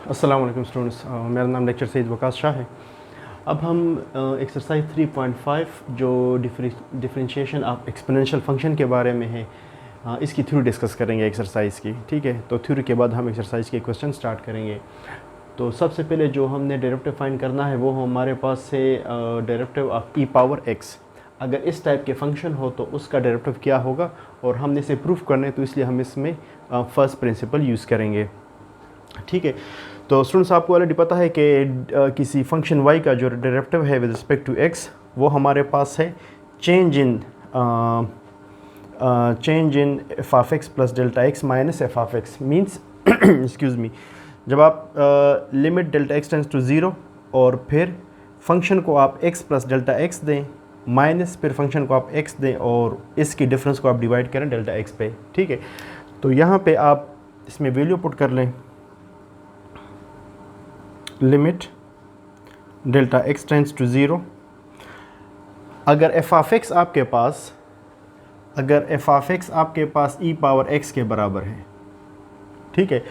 अस्सलाम वालेकुम स्टूडेंट्स, मेरा नाम लेक्चर सईद वकास शाह है। अब हम एक्सरसाइज 3.5 जो डिफरेंशिएशन ऑफ एक्सपोनेंशियल फंक्शन के बारे में है, इसकी थ्योरी डिस्कस करेंगे एक्सरसाइज की। ठीक है, तो थ्योरी के बाद हम एक्सरसाइज के क्वेश्चन स्टार्ट करेंगे। तो सबसे पहले जो हमने डेरिवेटिव फाइंड करना है वो हमारे पास है derivative of E power x. अगर इस टाइप के फंक्शन हो तो उसका डेरिवेटिव क्या होगा, और हमने इसे प्रूफ करना है तो इसलिए हम इसमें फर्स्ट प्रिंसिपल यूज़ करेंगे। ठीक है, तो स्टूडेंट्स आपको ऑलरेडी पता है कि किसी फंक्शन y का जो डेरिवेटिव है विद रिस्पेक्ट टू x वो हमारे पास है change in f of x plus delta x minus f of x means excuse me, जब आप limit delta x tends to zero और फिर फंक्शन को आप x प्लस डेल्टा एक्स दें माइनस फिर फंक्शन को आप x दें और इसकी डिफरेंस को आप डिवाइड करें डेल्टा x पे। ठीक है, तो यहाँ पे आप इसमें वैल्यू पुट कर लें limit delta x tends to zero. अगर एफ ऑफ एक्स आपके पास ई पावर एक्स के बराबर है, ठीक है,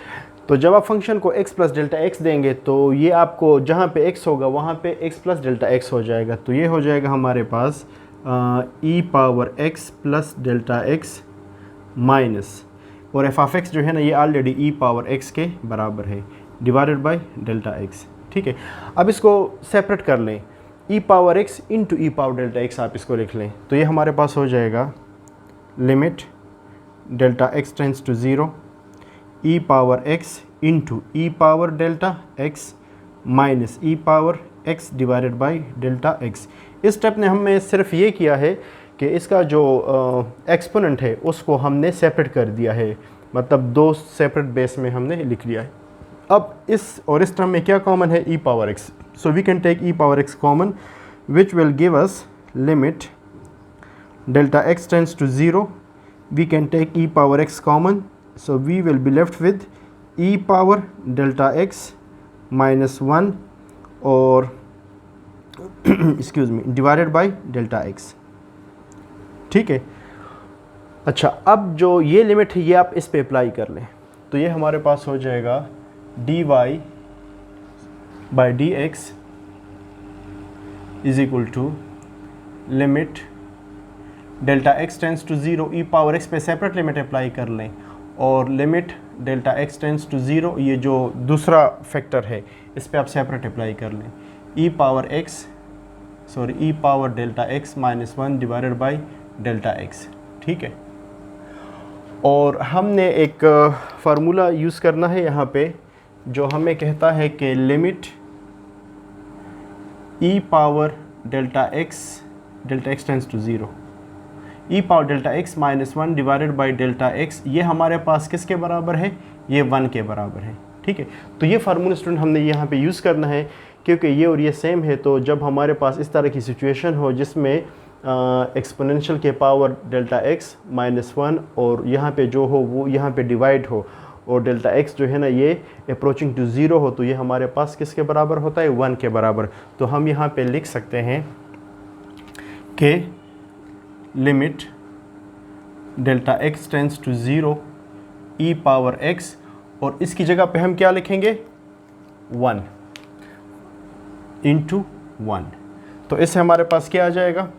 तो जब आप फंक्शन को x प्लस डेल्टा एक्स देंगे तो ये आपको जहाँ पे x होगा वहाँ पे x प्लस डेल्टा एक्स हो जाएगा। तो ये हो जाएगा हमारे पास e power x plus delta x minus, और एफ ऑफ एक्स जो है ना ये ऑलरेडी ई पावर x के बराबर है डिवाइडेड बाय डेल्टा एक्स। ठीक है, अब इसको सेपरेट कर लें, e power x into e power delta x आप इसको लिख लें। तो ये हमारे पास हो जाएगा limit delta x tends to zero e power x into e power delta x minus e power x divided by delta x. इस स्टेप ने हमें सिर्फ ये किया है कि इसका जो एक्सपोनेंट है उसको हमने सेपरेट कर दिया है, मतलब दो सेपरेट बेस में हमने लिख लिया है। अब इस और इस टर्म में क्या कॉमन है, e power x, so we can take e power x common which will give us limit delta x tends to zero. We can take e power x common, so we will be left with e power delta x minus one और excuse me divided by delta x. ठीक है, अच्छा, अब जो ये limit है ये आप इस पे अप्लाई कर लें, तो ये हमारे पास हो जाएगा dy by d x is equal to limit delta x tends to zero e power x पे सेपरेट लिमिट अप्लाई कर लें, और limit delta x tends to zero ये जो दूसरा फैक्टर है इस पे आप सेपरेट अप्लाई कर लें e power delta x minus one divided by delta x. ठीक है, और हमने एक फार्मूला यूज़ करना है यहाँ पे जो हमें कहता है कि limit e power delta x tends to zero e power delta x minus one divided by delta x, ये हमारे पास किसके बराबर है, ये वन के बराबर है। ठीक है, तो ये फार्मूला स्टूडेंट हमने यहाँ पे यूज़ करना है क्योंकि ये और ये सेम है। तो जब हमारे पास इस तरह की सिचुएशन हो जिसमें एक्सपोनेंशियल के power delta x minus one और यहाँ पे जो हो वो यहाँ पे डिवाइड हो और डेल्टा एक्स जो है ना ये अप्रोचिंग टू ज़ीरो हो, तो ये हमारे पास किसके बराबर होता है, वन के बराबर। तो हम यहाँ पे लिख सकते हैं कि limit delta x tends to zero e power x, और इसकी जगह पे हम क्या लिखेंगे, वन इंटू वन। तो इससे हमारे पास क्या आ जाएगा,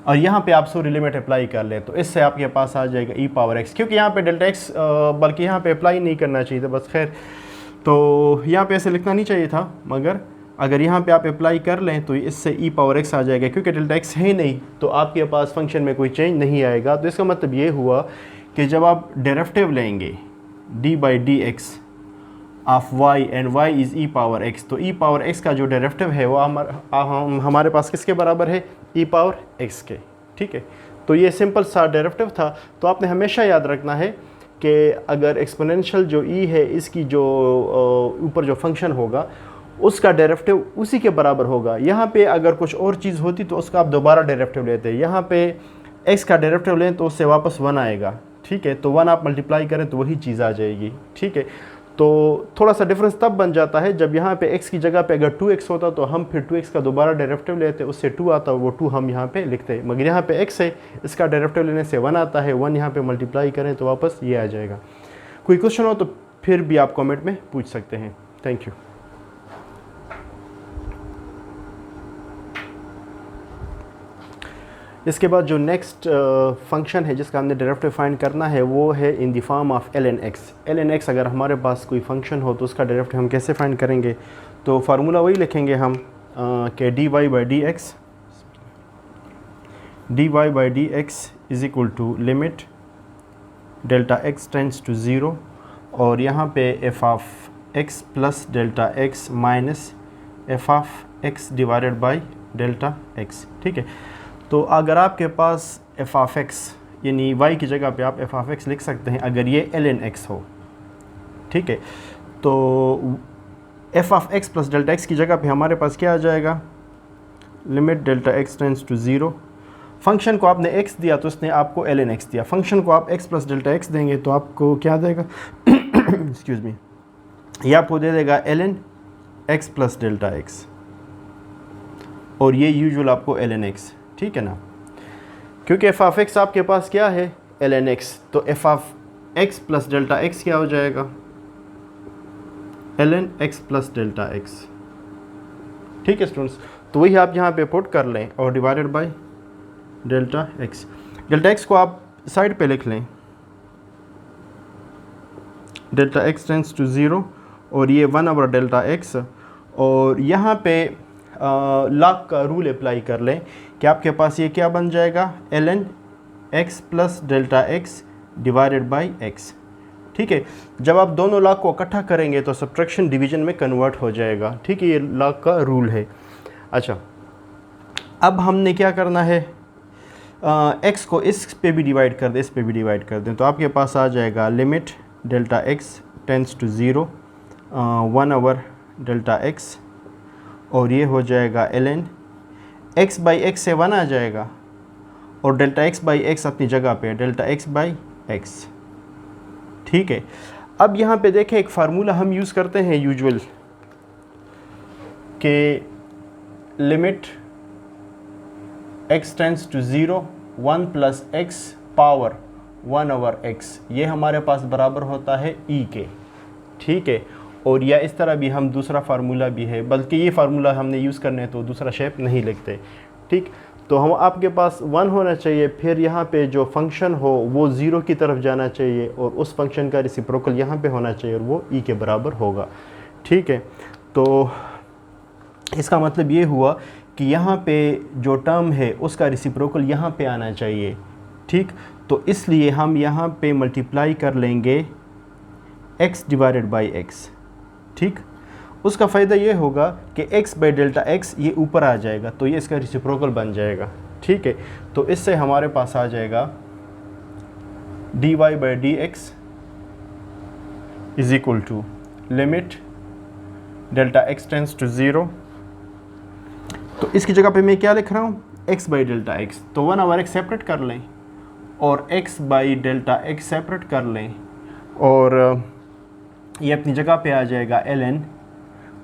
और यहाँ पे आप सॉरी लिमिट अप्लाई कर ले तो इससे आपके पास आ जाएगा ई पावर एक्स, क्योंकि यहाँ पे डेल्टा एक्स बल्कि यहाँ पे अप्लाई नहीं करना चाहिए था, बस खैर तो यहाँ पे ऐसे लिखना नहीं चाहिए था, मगर अगर यहाँ पे आप अप्लाई कर लें तो इससे ई पावर एक्स आ जाएगा। क्योंकि डेल्टा एक्स है नहीं तो आपके पास फंक्शन में कोई चेंज नहीं आएगा। तो इसका मतलब ये हुआ कि जब आप डेरिवेटिव लेंगे D by d x of y and y is E power x, तो ई पावर x का जो डेरिवेटिव है वो हमारे पास किसके बराबर है, ई पावर x के। ठीक है, तो ये सिंपल सा डेरिवेटिव था। तो आपने हमेशा याद रखना है कि अगर एक्सपोनेंशियल जो e है इसकी जो ऊपर जो फंक्शन होगा उसका डेरिवेटिव उसी के बराबर होगा। यहाँ पे अगर कुछ और चीज़ होती तो उसका आप दोबारा डेरिवेटिव लेते हैं, यहाँ पे x का डेरिवेटिव लें तो उससे वापस वन आएगा। ठीक है, तो वन आप मल्टीप्लाई करें तो वही चीज़ आ जाएगी। ठीक है, तो थोड़ा सा डिफरेंस तब बन जाता है जब यहाँ पे x की जगह पे अगर 2x होता तो हम फिर 2x का दोबारा डेरिवेटिव लेते, उससे 2 आता, वो 2 हम यहाँ पे लिखते हैं। मगर यहाँ पे x है, इसका डेरिवेटिव लेने से 1 आता है, 1 यहाँ पे मल्टीप्लाई करें तो वापस ये आ जाएगा। कोई क्वेश्चन हो तो फिर भी आप कमेंट में पूछ सकते हैं। Thank you. इसके बाद जो नेक्स्ट फंक्शन है जिसका हमने डेरिवेटिव फाइंड करना है वो है in the form of ln x। ln x अगर हमारे पास कोई फंक्शन हो तो उसका डेरिवेटिव हम कैसे फाइंड करेंगे? तो फार्मूला वही लिखेंगे हम कि dy by d x is equal to limit delta x tends to 0 और यहाँ पे f of x plus delta x minus f of x divided by delta x। ठीक है, तो अगर आपके पास f ऑफ x यानी y की जगह पे आप f ऑफ x लिख सकते हैं अगर ये ln x हो। ठीक है, तो f of x plus delta x की जगह पे हमारे पास क्या आ जाएगा? Limit delta x tends to 0। Function को आपने x दिया तो उसने आपको ln x दिया। फंक्शन को आप x प्लस डेल्टा x देंगे तो आपको क्या देगा? एक्सक्यूज़ मी, ये आपको दे देगा ln x plus delta x और ये यूजुअल आपको ln x। ठीक है ना, क्योंकि f ऑफ x आपके पास क्या है? ln x, तो f of x plus delta x क्या हो जाएगा? ln x plus delta x। ठीक है स्टूडेंट्स, तो वही आप यहाँ पे पुट कर लें और divided by delta x। Delta x को आप साइड पे लिख लें, डेल्टा x टेंड्स टू 0 और ये 1 डेल्टा x और यहाँ पे लॉग का रूल अप्लाई कर लें कि आपके पास ये क्या बन जाएगा? ln x plus delta x divided by x। ठीक है, जब आप दोनों लॉग को इकट्ठा करेंगे तो सब्ट्रैक्शन डिवीजन में कन्वर्ट हो जाएगा। ठीक है, ये लॉग का रूल है। अच्छा, अब हमने क्या करना है? x को इस पे भी डिवाइड कर दें, इस पे भी डिवाइड कर दें, तो आपके पास आ जाएगा limit delta x tends to 0 1 delta x और ये हो जाएगा ln x बाई x से 1 आ जाएगा और डेल्टा x बाई x अपनी जगह पे डेल्टा x बाई x। ठीक है, अब यहाँ पे देखें एक फार्मूला हम यूज़ करते हैं यूजुअल के limit x tends to 0 1 plus x power 1/x, ये हमारे पास बराबर होता है e के। ठीक है, और या इस तरह भी हम दूसरा फार्मूला भी है, बल्कि ये फार्मूला हमने यूज़ करने तो दूसरा शेप नहीं लिखते। ठीक, तो हम आपके पास 1 होना चाहिए, फिर यहाँ पे जो फंक्शन हो वो 0 की तरफ जाना चाहिए और उस फंक्शन का रेसिप्रोकल यहाँ पे होना चाहिए और वो e के बराबर होगा। ठीक है, तो इसका मतलब ये हुआ कि यहाँ पे जो टर्म है उसका रेसिप्रोकल यहाँ पे आना चाहिए। ठीक, तो इसलिए हम यहाँ पे मल्टीप्लाई कर लेंगे x डिवाइडेड बाई x। ठीक, उसका फ़ायदा ये होगा कि x बाई डेल्टा x ये ऊपर आ जाएगा तो ये इसका रेसिप्रोकल बन जाएगा। ठीक है, तो इससे हमारे पास आ जाएगा dy by d x is equal to limit delta x tends to 0। तो इसकी जगह पे मैं क्या लिख रहा हूँ? x बाई डेल्टा x, तो 1/x सेपरेट कर लें और x by delta x separate कर लें और ये अपनी जगह पे आ जाएगा ln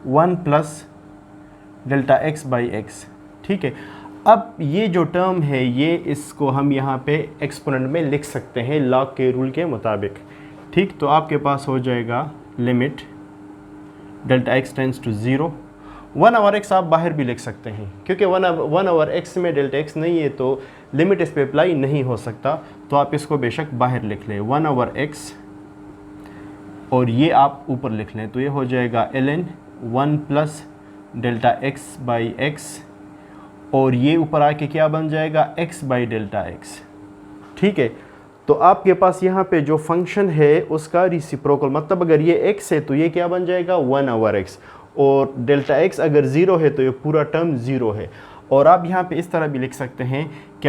1 plus delta x by x। ठीक है, अब ये जो टर्म है ये इसको हम यहाँ पे एक्सपोनेंट में लिख सकते हैं लॉग के रूल के मुताबिक। ठीक, तो आपके पास हो जाएगा limit delta x tends to 0 1/x आप बाहर भी लिख सकते हैं क्योंकि 1/x में डेल्टा x नहीं है तो लिमिट इस पे अप्लाई नहीं हो सकता, तो आप इसको बेशक बाहर लिख लें 1/x और ये आप ऊपर लिख लें, तो ये हो जाएगा ln 1 plus delta x by x और ये ऊपर आके क्या बन जाएगा? x by delta x। ठीक है, तो आपके पास यहाँ पे जो फंक्शन है उसका रेसिप्रोकल, मतलब अगर ये x है तो ये क्या बन जाएगा? 1/x और डेल्टा x अगर 0 है तो ये पूरा टर्म 0 है। और आप यहाँ पे इस तरह भी लिख सकते हैं कि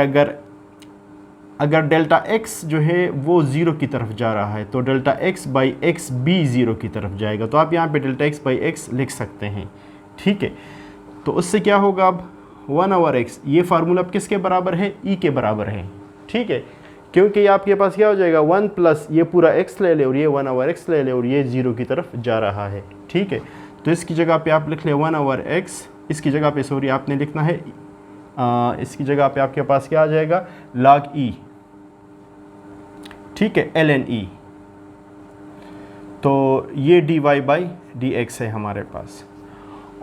अगर डेल्टा x जो है वो 0 की तरफ जा रहा है तो डेल्टा x बाई x भी 0 की तरफ जाएगा, तो आप यहाँ पे डेल्टा x बाई x लिख सकते हैं। ठीक है, तो उससे क्या होगा? अब 1/x ये फार्मूला अब किसके बराबर है? e के बराबर है। ठीक है, क्योंकि आपके पास क्या हो जाएगा? 1 प्लस ये पूरा x ले ले और ये 1/x ले ले और ये 0 की तरफ जा रहा है। ठीक है, तो इसकी जगह पे आप लिख लें 1/x, इसकी जगह पे सॉरी आपने लिखना है इसकी जगह पे आपके पास क्या आ जाएगा? log e। ठीक है, ln e। तो ये dy बाई डी एक्स है हमारे पास।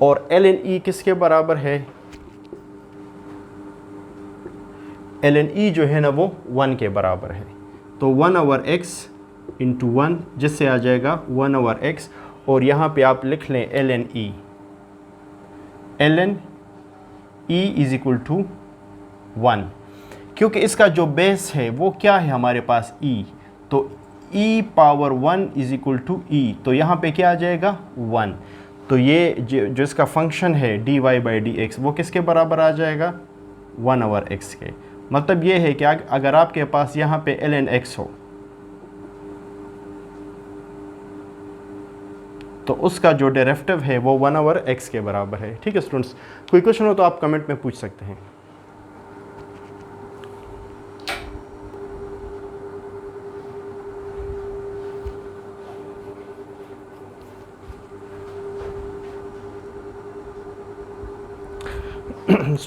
और ln e किसके बराबर है? ln e जो है ना वो 1 के बराबर है। तो 1/x इंटू 1, जिससे आ जाएगा 1/x। और यहाँ पे आप लिख लें ln e is equal to 1, क्योंकि इसका जो बेस है वो क्या है हमारे पास e। तो e power 1 is equal to e, तो यहाँ पे क्या आ जाएगा 1। तो ये जो इसका फंक्शन है dy बाई डी एक्स वो किसके बराबर आ जाएगा 1/x के। मतलब ये है कि अगर आपके पास यहाँ पे ln x हो तो उसका जो डेरिवेटिव है वो 1/x के बराबर है। ठीक है स्टूडेंट्स, कोई क्वेश्चन हो तो आप कमेंट में पूछ सकते हैं।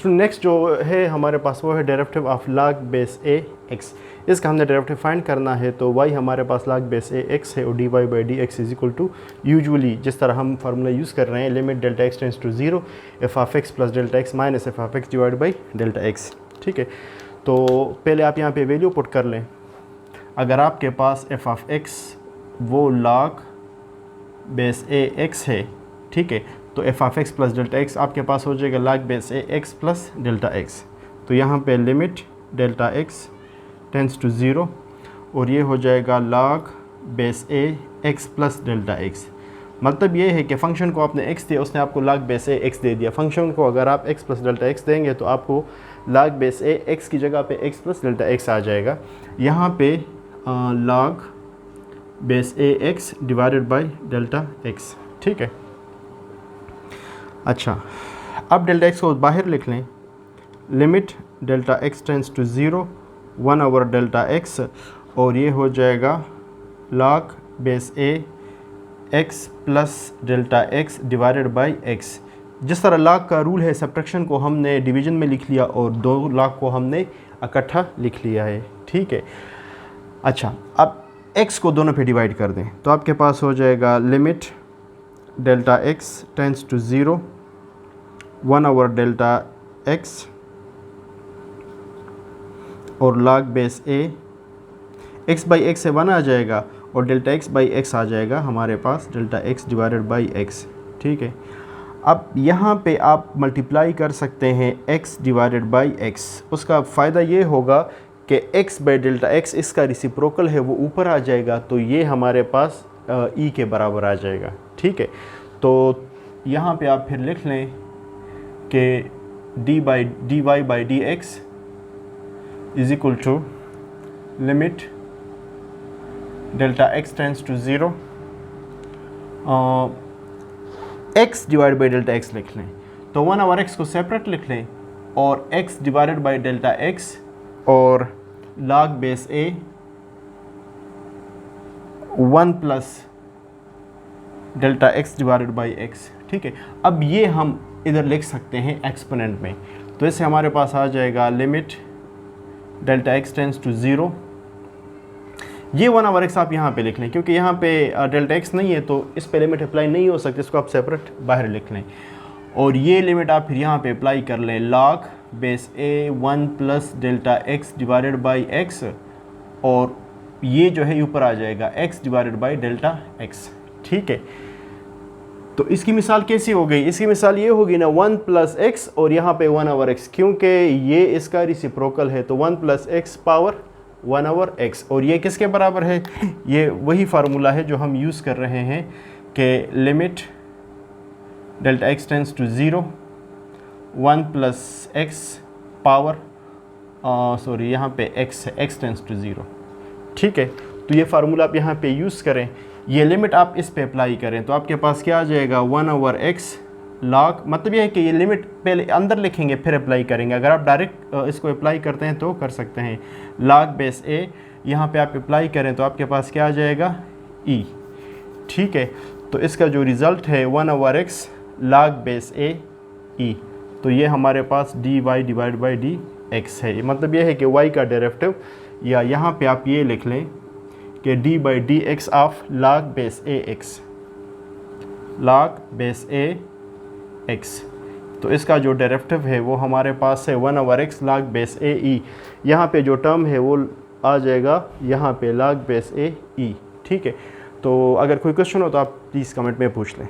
नेक्स्ट जो है हमारे पास वो है derivative of log base a x. इसका हमने डेरिवेटिव फाइंड करना है। तो y हमारे पास log बेस ए एक्स है और dy by d x is equal to usually जिस तरह हम फार्मूला यूज़ कर रहे हैं limit delta x tends to 0 f of x plus delta x minus f of x divide by delta x. ठीक है, तो पहले आप यहाँ पे वैल्यू पुट कर लें। अगर आपके पास एफ ऑफ एक्स वो log बेस ए एक्स है, ठीक है, तो f of x plus delta x आपके पास हो जाएगा log base a x plus delta x. तो यहाँ पे limit delta x tends to 0 और ये हो जाएगा log base a x plus delta x. मतलब ये है कि फ़ंक्शन को आपने x दिया, उसने आपको log बेस ए एक्स दे दिया। फ़ंक्शन को अगर आप x प्लस डेल्टा एक्स देंगे तो आपको log बेस ए एक्स की जगह पे x प्लस डेल्टा एक्स आ जाएगा। यहाँ पे log base a x divided by delta x. ठीक है, अच्छा अब डेल्टा एक्स को बाहर लिख लें। Limit delta x tends to 0 1/डेल्टा एक्स और ये हो जाएगा log base a x plus delta x divided by x. जिस तरह log का रूल है, सब्ट्रैक्शन को हमने डिवीजन में लिख लिया और 2 log को हमने इकट्ठा लिख लिया है। ठीक है, अच्छा अब x को दोनों पे डिवाइड कर दें तो आपके पास हो जाएगा limit delta x tends to 0 1/डेल्टा एक्स और log base a x by x से 1 आ जाएगा और डेल्टा एक्स बाई एक्स आ जाएगा हमारे पास delta x divided by x. ठीक है, अब यहाँ पे आप मल्टीप्लाई कर सकते हैं x डिवाइडेड बाई एक्स। उसका फ़ायदा ये होगा कि x बाई डेल्टा एक्स इसका रिसिप्रोकल है वो ऊपर आ जाएगा, तो ये हमारे पास e के बराबर आ जाएगा। ठीक है, तो यहाँ पे आप फिर लिख लें कि dy by d x is equal to limit delta x tends to 0 x divide by delta x लिख लें। तो 1/x को सेपरेट लिख लें और x divided by delta x और log base A 1 plus delta x divided by x. ठीक है, अब ये हम इधर लिख सकते हैं एक्सपोनेंट में। तो इससे हमारे पास आ जाएगा limit delta x tends to 0। ये 1/x आप यहाँ पे लिख लें क्योंकि यहाँ पे डेल्टा एक्स नहीं है तो इस पे लिमिट अप्लाई नहीं हो सकती, इसको आप सेपरेट बाहर लिख लें। और ये लिमिट आप फिर यहाँ पे अप्लाई कर लें log base A 1 plus delta x divided by x और ये जो है ऊपर आ जाएगा x divided by delta x. ठीक है, तो इसकी मिसाल कैसी हो गई? इसकी मिसाल ये होगी ना 1 प्लस एक्स और यहाँ पे 1/x, क्योंकि ये इसका रिसिप्रोकल है तो 1 प्लस एक्स पावर 1/x और ये किसके बराबर है? ये वही फार्मूला है जो हम यूज़ कर रहे हैं कि limit delta x tends to 0 1 plus x power sorry यहाँ पे x है, x टेंस टू 0। ठीक है, तो ये फार्मूला आप यहाँ पे यूज़ करें, ये लिमिट आप इस पे अप्लाई करें तो आपके पास क्या आ जाएगा 1/x log, मतलब ये है कि ये लिमिट पहले अंदर लिखेंगे फिर अप्लाई करेंगे। अगर आप डायरेक्ट इसको अप्लाई करते हैं तो कर सकते हैं। log बेस ए यहाँ पे आप अप्लाई करें तो आपके पास क्या आ जाएगा e। ठीक है, तो इसका जो रिज़ल्ट है 1/x log बेस ए e, तो ये हमारे पास dy divide by d x है। मतलब ये है कि y का डेरिवेटिव, या यहाँ पे आप ये लिख लें कि D by d x of log base a x, log base a x. तो इसका जो डेरिवेटिव है वो हमारे पास है 1/x log बेस ए ई। यहाँ पे जो टर्म है वो आ जाएगा यहाँ पे log बेस ए ई। ठीक है, तो अगर कोई क्वेश्चन हो तो आप प्लीज़ कमेंट में पूछ लें।